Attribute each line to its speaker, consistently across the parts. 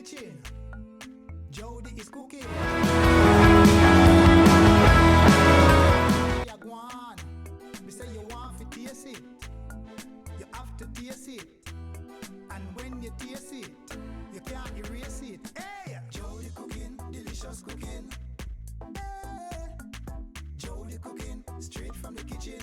Speaker 1: kitchen. Jody is cooking. Me say you want to taste it. You have to taste it. And when you taste it, you can't erase it. Hey! Jody cooking, delicious cooking. Hey! Jody cooking, straight from the kitchen.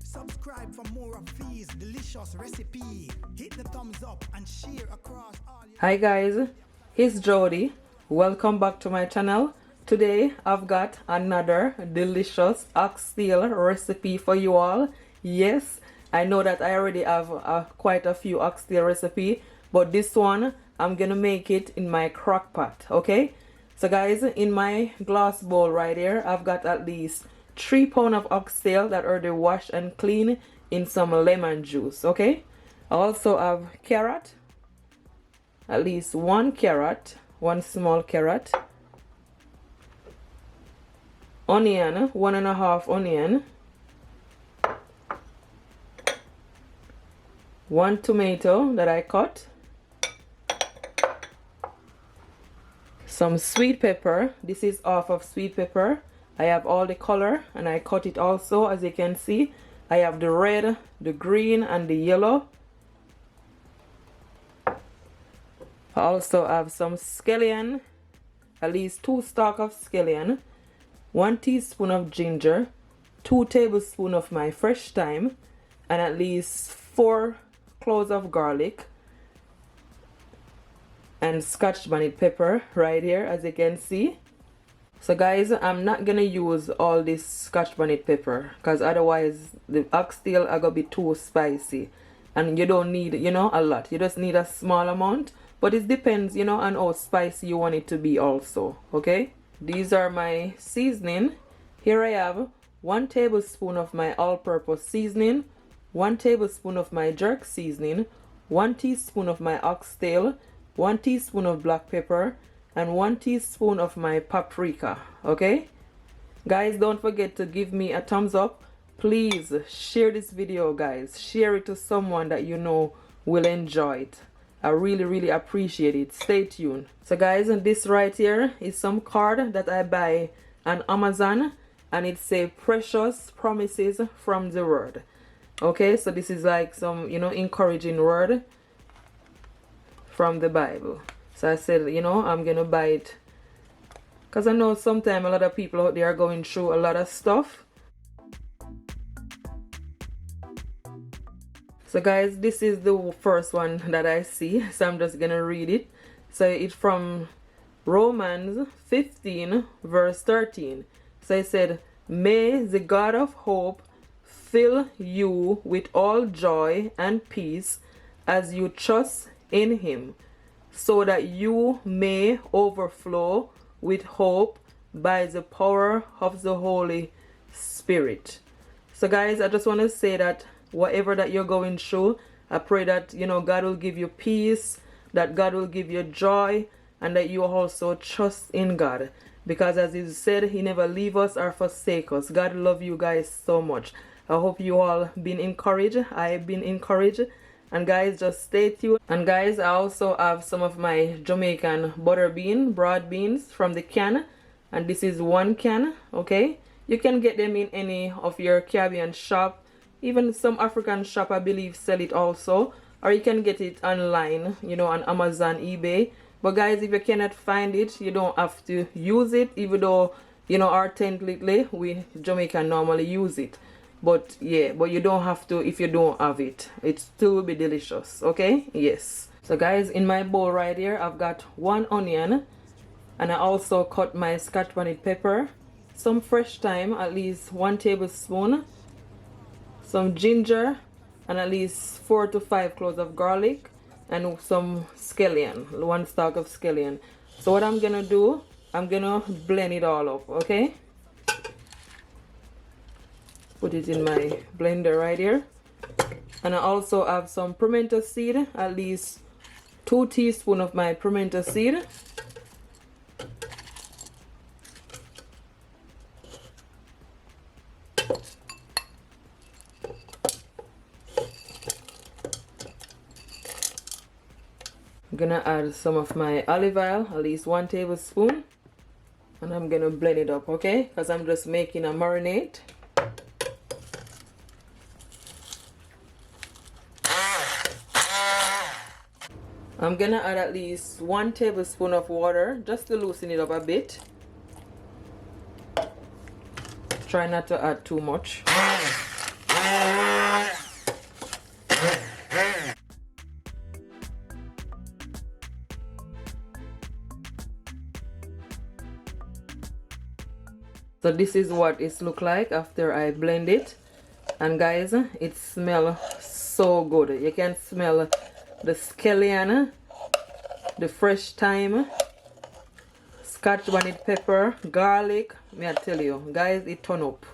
Speaker 1: Subscribe for more of these delicious recipes. Hit the thumbs up and share across all your...
Speaker 2: Hi guys, it's Jody. Welcome back to my channel. Today I've got another delicious oxtail recipe for you all. Yes, I know that I already have quite a few oxtail recipe, but this one I'm gonna make it in my crock pot. Okay, so guys, in my glass bowl right here I've got at least 3 pounds of oxtail that already washed and clean in some lemon juice. Okay, I also have carrot, at least 1 carrot, 1 small carrot, onion, 1.5 onion, 1 tomato that I cut, some sweet pepper. This is half of sweet pepper. I have all the color and I cut it also, as you can see. I have the red, the green and the yellow. I also have some scallion, at least 2 stalk of scallion, 1 teaspoon of ginger, 2 tablespoons of my fresh thyme, and at least 4 cloves of garlic, and scotch bonnet pepper right here, as you can see. So guys, I'm not gonna use all this scotch bonnet pepper because otherwise the oxtail are gonna be too spicy, and you don't need, you know, a lot. You just need a small amount, but it depends, you know, on how spicy you want it to be also. Okay, these are my seasoning. Here I have 1 tablespoon of my all-purpose seasoning, 1 tablespoon of my jerk seasoning, 1 teaspoon of my oxtail, 1 teaspoon of black pepper, and 1 teaspoon of my paprika. Okay guys, don't forget to give me a thumbs up. Please share this video, guys. Share it to someone that you know will enjoy it. I really appreciate it. Stay tuned. So guys, this right here is some card that I buy on Amazon, and it say precious promises from the word. Okay, so this is like some, you know, encouraging word from the Bible. So I said, you know, I'm gonna buy it because I know sometimes a lot of people out there are going through a lot of stuff. So guys, this is the first one that I see, so I'm just gonna read it. So it's from Romans 15 verse 13. So it said, may the God of hope fill you with all joy and peace as you trust in him, so that you may overflow with hope by the power of the Holy Spirit. So guys, I just want to say that whatever that you're going through, I pray that, you know, God will give you peace, that God will give you joy, and that you also trust in God, because as he said, he never leave us or forsake us. God love you guys so much. I hope you all been encouraged. I've been encouraged. And guys, just stay tuned. And guys, I also have some of my Jamaican butter bean, broad beans from the can, and this is 1 can. Okay, you can get them in any of your Caribbean shop. Even some African shop, I believe, sell it also, or you can get it online, you know, on Amazon, eBay. But guys, if you cannot find it, you don't have to use it, even though, you know, our tent lately, we Jamaican normally use it. But yeah, but you don't have to if you don't have it. It still will be delicious. Okay, yes. So guys, in my bowl right here I've got 1 onion, and I also cut my scotch bonnet pepper, some fresh thyme, at least 1 tablespoon, some ginger, and at least 4 to 5 cloves of garlic, and some scallion, 1 stalk of scallion. So what I'm gonna do, I'm gonna blend it all up. Okay, put it in my blender right here. And I also have some pimento seed, at least 2 teaspoons of my pimento seed, I'm gonna add some of my olive oil, at least 1 tablespoon, and I'm gonna blend it up, okay? Because I'm just making a marinade. I'm gonna add at least 1 tablespoon of water just to loosen it up a bit. Try not to add too much. So this is what it looks like after I blend it. And guys, it smells so good. You can smell the scallion, the fresh thyme, scotch bonnet pepper, garlic. May I tell you, guys, it turn up.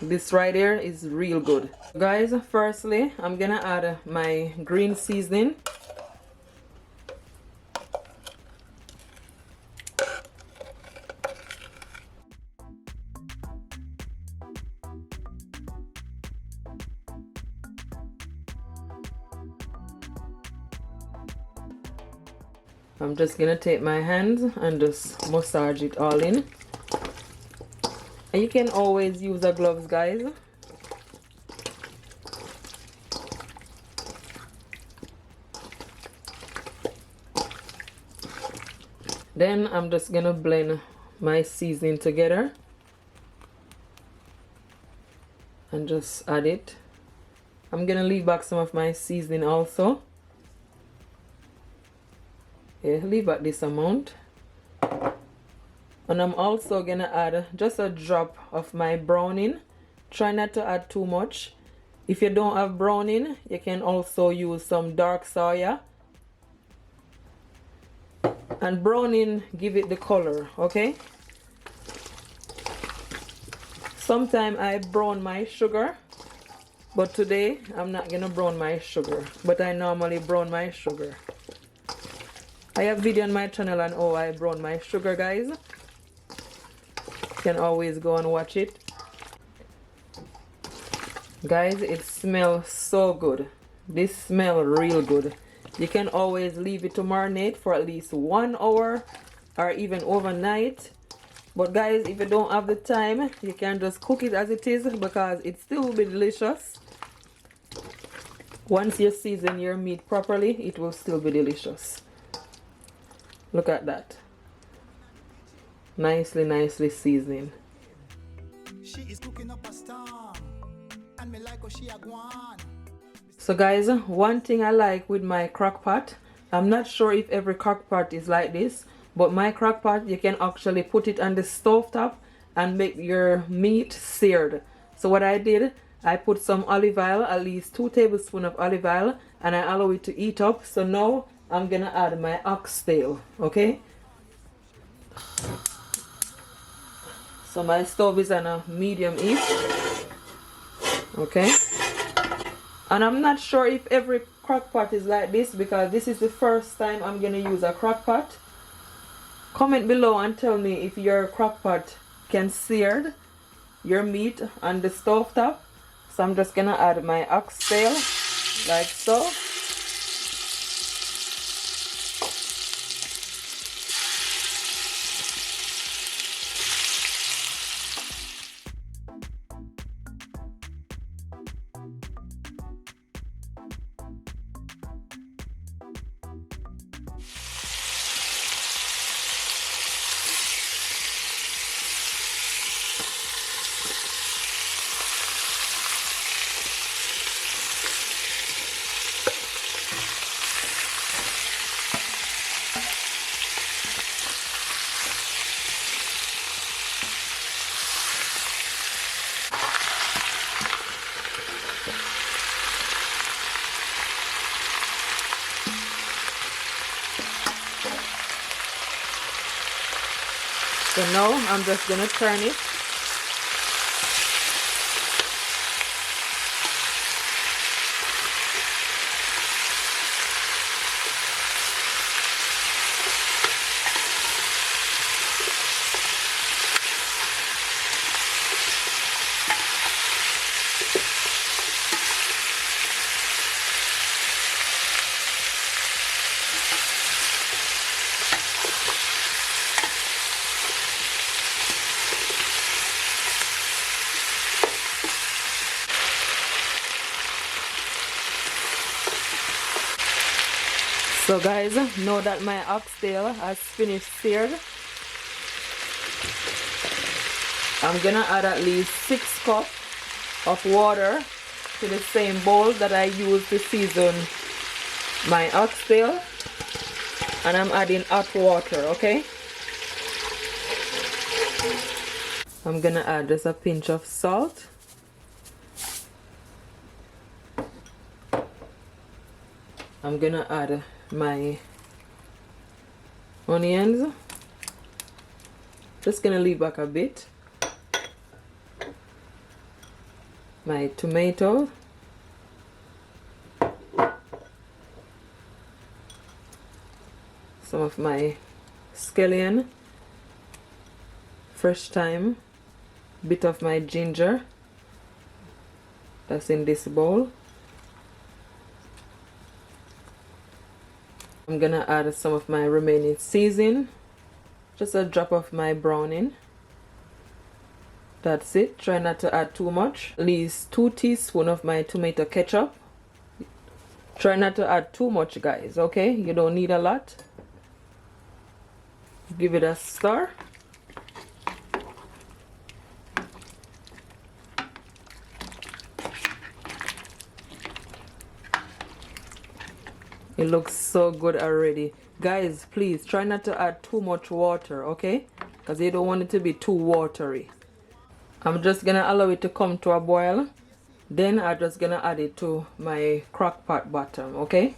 Speaker 2: This right here is real good. Guys, firstly, I'm gonna add my green seasoning. I'm just gonna take my hands and just massage it all in. And you can always use the gloves, guys. Then I'm just gonna blend my seasoning together and just add it. I'm gonna leave back some of my seasoning also. Yeah, leave back this amount. And I'm also gonna add just a drop of my browning. Try not to add too much. If you don't have browning, you can also use some dark soya. And browning give it the color, okay? Sometimes I brown my sugar, but today I'm not gonna brown my sugar, but I normally brown my sugar. I have video on my channel on how I brown my sugar, guys. You can always go and watch it. Guys, it smells so good. This smells real good. You can always leave it to marinate for at least 1 hour or even overnight. But guys, if you don't have the time, you can just cook it as it is because it still will be delicious. Once you season your meat properly, it will still be delicious. Look at that. Nicely seasoning.
Speaker 1: She is cooking up a storm, and me like how she a gwan.
Speaker 2: So guys, one thing I like with my crock pot, I'm not sure if every crock pot is like this, but my crock pot, you can actually put it on the stove top and make your meat seared. So what I did, I put some olive oil, at least 2 tablespoons of olive oil, and I allow it to heat up. So now I'm gonna add my oxtail, okay? So my stove is on a medium heat, okay? And I'm not sure if every crock pot is like this because this is the first time I'm gonna use a crock pot. Comment below and tell me if your crock pot can sear your meat on the stove top. So I'm just gonna add my oxtail like so. So now I'm just gonna turn it. So guys, now that my oxtail has finished seared, I'm gonna add at least 6 cups of water to the same bowl that I used to season my oxtail, and I'm adding hot water, okay? I'm gonna add just a pinch of salt. I'm gonna add my onions. Just gonna leave back a bit. My tomato. Some of my scallion, fresh thyme, bit of my ginger that's in this bowl. I'm gonna add some of my remaining seasoning, just a drop of my browning. That's it. Try not to add too much. At least 2 teaspoons of my tomato ketchup. Try not to add too much, guys, okay? You don't need a lot. Give it a stir. It looks so good already. Guys, please try not to add too much water, okay? Because you don't want it to be too watery. I'm just gonna allow it to come to a boil. Then I'm just gonna add it to my crock pot bottom, okay?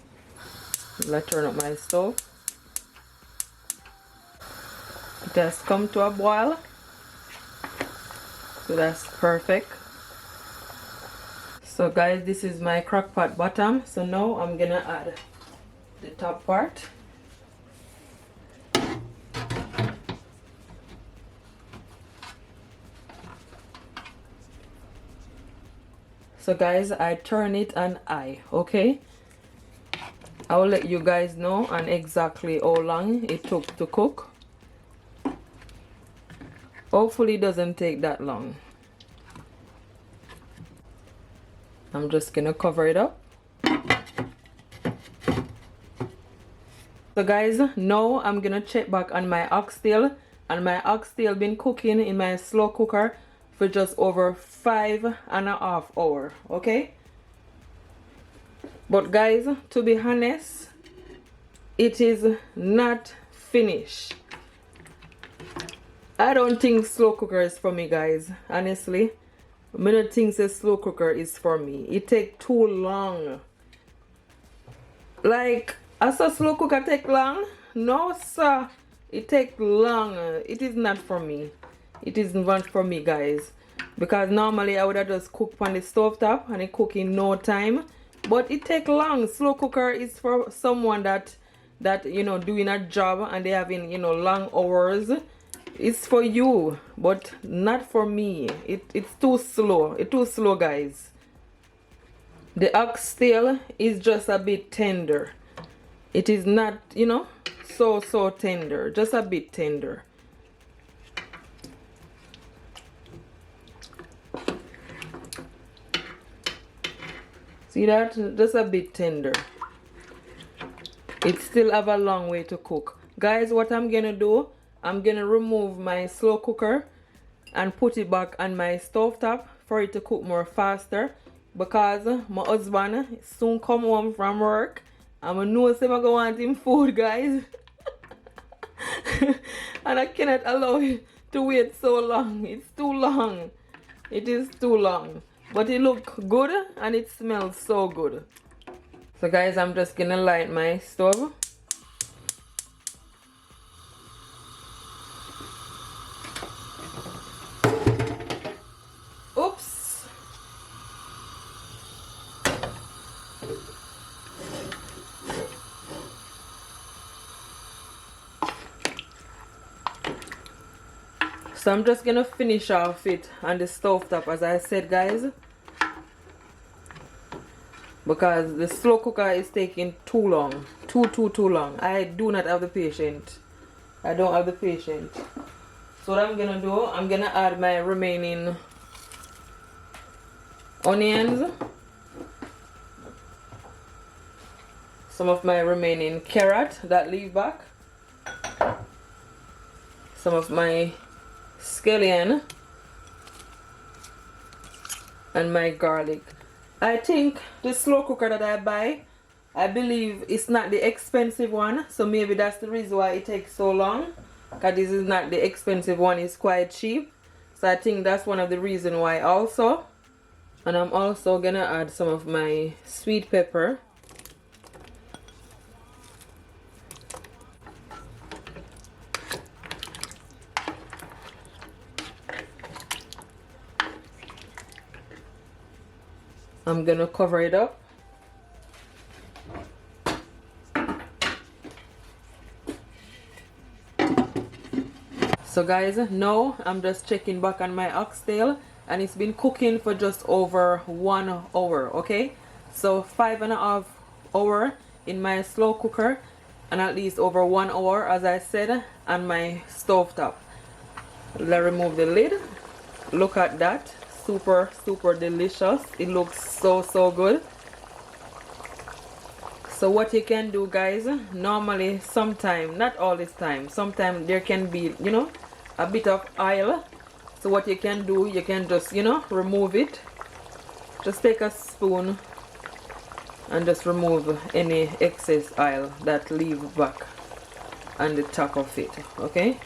Speaker 2: Let's turn up my stove. It has come to a boil. So that's perfect. So guys, this is my crock pot bottom. So now I'm gonna add the top part. So guys, I turn it and okay? I will let you guys know and exactly how long it took to cook. Hopefully it doesn't take that long. I'm just gonna cover it up. So guys, now I'm gonna check back on my oxtail, and my oxtail been cooking in my slow cooker for just over 5.5 hours, okay? But guys, to be honest, it is not finished. I don't think slow cooker is for me, guys, honestly. I don't think the slow cooker is for me. It take too long. Like, as a slow cooker take long? No, sir. It take long. It is not for me. It is not for me, guys. Because normally I would have just cooked on the stovetop and it cook in no time. But it take long. Slow cooker is for someone that you know, doing a job and they having, you know, long hours. It's for you, but not for me. It's too slow. It's too slow, guys. The oxtail is just a bit tender. It is not, you know, so tender. Just a bit tender. See that? Just a bit tender. It still have a long way to cook. Guys, what I'm gonna do, I'm gonna remove my slow cooker and put it back on my stovetop for it to cook more faster, because my husband soon come home from work and I know say I go want him food, guys. And I cannot allow it to wait so long. It's too long. It is too long. But it looks good and it smells so good. So guys, I'm just gonna light my stove. Oops. So I'm just gonna finish off it on the stovetop, as I said, guys, because the slow cooker is taking too long. Too long. I do not have the patience. I don't have the patience. So what I'm gonna do, I'm gonna add my remaining onions, some of my remaining carrot that leave back, some of my scallion, and my garlic. I think the slow cooker that I buy, I believe it's not the expensive one, so maybe that's the reason why it takes so long, because this is not the expensive one, it's quite cheap. So I think that's one of the reasons why also. And I'm also gonna add some of my sweet pepper. I'm gonna cover it up. So guys, now I'm just checking back on my oxtail, and it's been cooking for just over 1 hour. Okay, so 5.5 hours in my slow cooker, and at least over 1 hour, as I said, on my stovetop. Let's remove the lid. Look at that, super delicious. It looks so good. So what you can do, guys, normally sometime, not all this time, sometimes there can be, you know, a bit of oil. So what you can do, you can just, you know, remove it. Just take a spoon and just remove any excess oil that leave back on the top of it. Okay,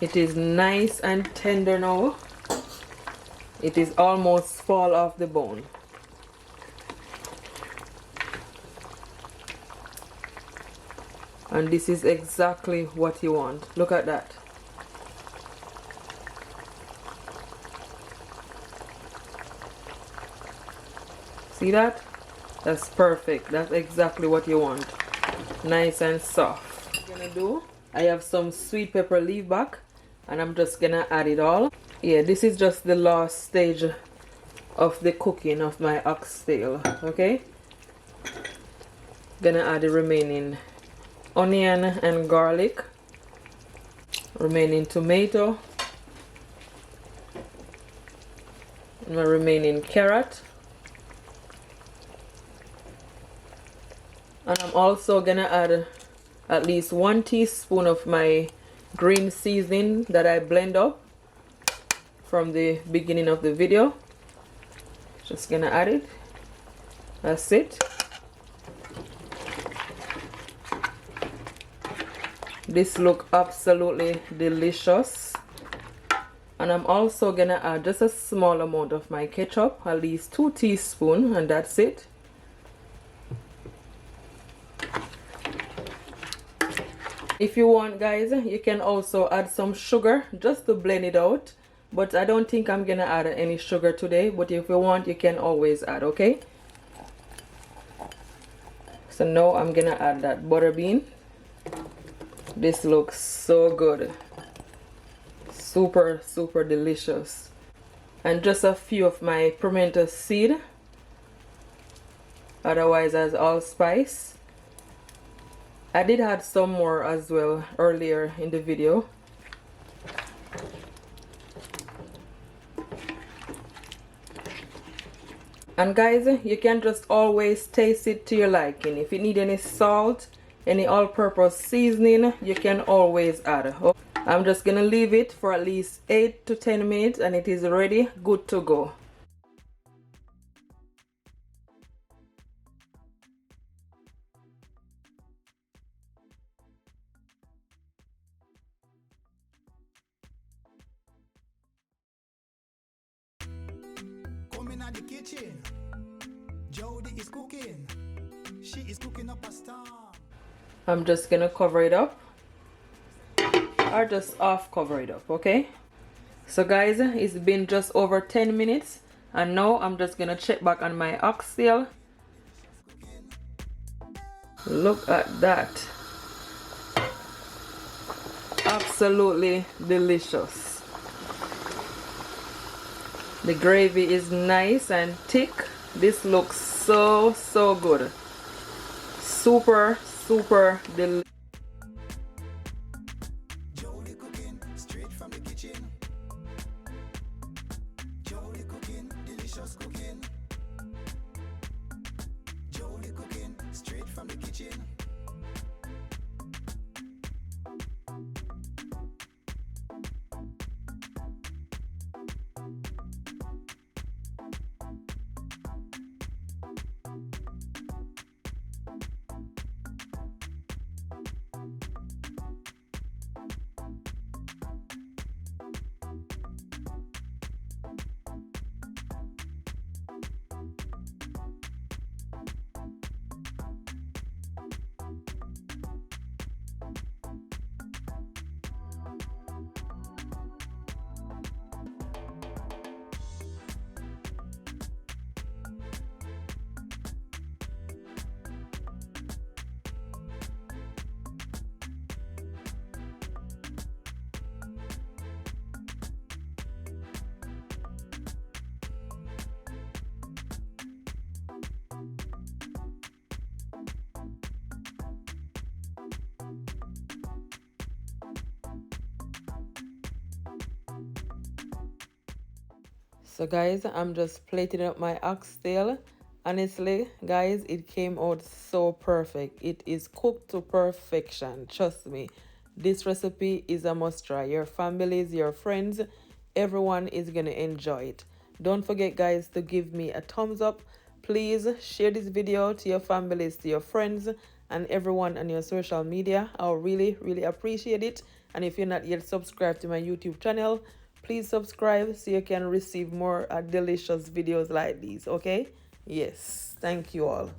Speaker 2: it is nice and tender now. It is almost fall off the bone. And this is exactly what you want. Look at that. See that? That's perfect. That's exactly what you want. Nice and soft. What I'm gonna do, I have some sweet pepper leaf back, and I'm just gonna add it all. Yeah, this is just the last stage of the cooking of my oxtail. Okay, gonna add the remaining onion and garlic, remaining tomato, my remaining carrot, and I'm also gonna add at least 1 teaspoon of my green seasoning that I blend up from the beginning of the video. Just gonna add it. That's it. This look absolutely delicious. And I'm also gonna add just a small amount of my ketchup, at least 2 teaspoons, and that's it. If you want, guys, you can also add some sugar just to blend it out, but I don't think I'm gonna add any sugar today. But if you want, you can always add. Okay, so now I'm gonna add that butter bean. This looks so good, super delicious. And just a few of my pimento seed, otherwise as allspice. I did add some more as well earlier in the video. And guys, you can just always taste it to your liking. If you need any salt, any all-purpose seasoning, you can always add. I'm just gonna leave it for at least 8 to 10 minutes, and it is ready, good to go.
Speaker 1: Coming at the kitchen, Jody is cooking. She is cooking up a storm.
Speaker 2: I'm just gonna cover it up, or just half cover it up. Okay, so guys, it's been just over 10 minutes, and now I'm just gonna check back on my oxtail. Look at that, absolutely delicious. The gravy is nice and thick. This looks so good. Super delicious.
Speaker 1: Jody cooking straight from the kitchen. delicious cooking. Jolly cooking, straight from the kitchen.
Speaker 2: So guys, I'm just plating up my oxtail. Honestly, guys, it came out so perfect. It is cooked to perfection. Trust me. This recipe is a must try. Your families, your friends, everyone is going to enjoy it. Don't forget, guys, to give me a thumbs up. Please share this video to your families, to your friends, and everyone on your social media. I'll really, really appreciate it. And if you're not yet subscribed to my YouTube channel, please subscribe so you can receive more delicious videos like these, okay? Yes, thank you all.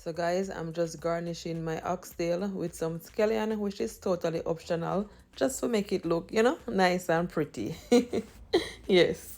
Speaker 2: So guys, I'm just garnishing my oxtail with some scallion, which is totally optional, just to make it look, you know, nice and pretty. Yes.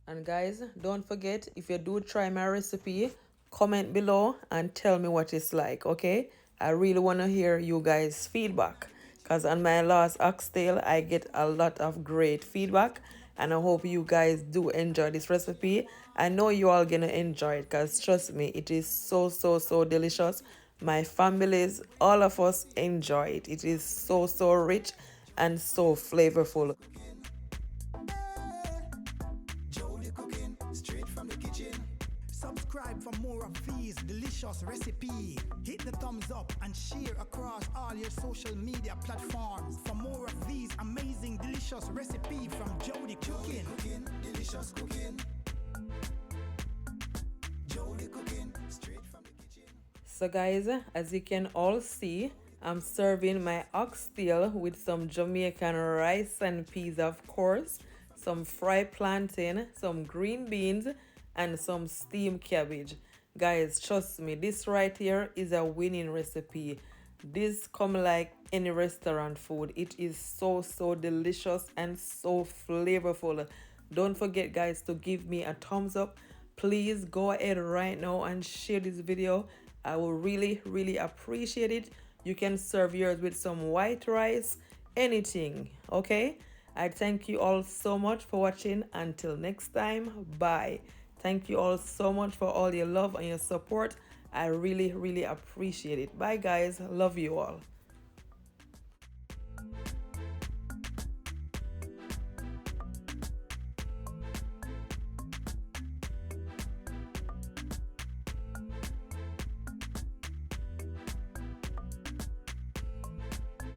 Speaker 2: And guys, don't forget, if you do try my recipe, comment below and tell me what it's like, okay? I really want to hear you guys' feedback, because on my last oxtail, I get a lot of great feedback, and I hope you guys do enjoy this recipe. I know you all gonna enjoy it, because trust me, it is so, so, so delicious. My families, all of us enjoy it. It is so, so rich and so flavorful.
Speaker 1: Subscribe for more of these delicious recipes. Hit the thumbs up and share across all your social media platforms for more of these amazing delicious recipes from Jody Cooking. Delicious cooking. Jody Cooking, straight from the kitchen.
Speaker 2: So guys, as you can all see, I'm serving my oxtail with some Jamaican rice and peas, of course, some fried plantain, some green beans, and some steamed cabbage. Guys, trust me, this right here is a winning recipe. This come like any restaurant food. It is so, so delicious and so flavorful. Don't forget, guys, to give me a thumbs up. Please go ahead right now and share this video. I will really, really appreciate it. You can serve yours with some white rice, anything, okay? I thank you all so much for watching. Until next time, bye. Thank you all so much for all your love and your support. I really, really appreciate it. Bye, guys. Love you all.